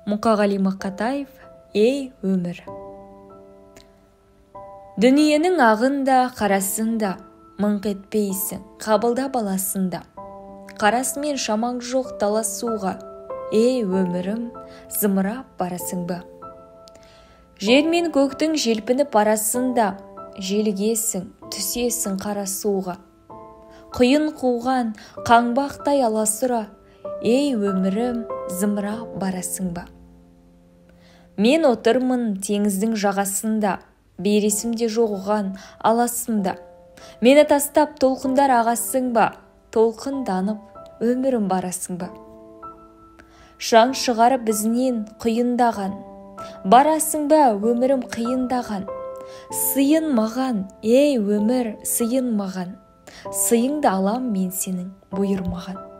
Мұқағали Мақатаев, ей өмір. Дүниенің ағында, қарасында, мыңқ етпейсің, қабылда баласында. Қарасымен шамаң жоқ таласуға, ей өмірім, зымырап барасың ба? Жер мен көктің желпініп арасында, желгесің, түсесің қарасуға. Құйын қуған, қаңбақтай аласұра, ей өмірім, зымырап барасың ба? Мен отырмын теңіздің жағасында, бересімде жоғыған аласымда. Мені тастап толқындар ағасың ба? Толқынданып өмірім барасың ба? Шаң шығарып бізінен құйындаған, барасың ба өмірім қиындаған? Сыйын маған, ей өмір, сыйын маған. Сыйыңды алам мен сенің бұйырмаған.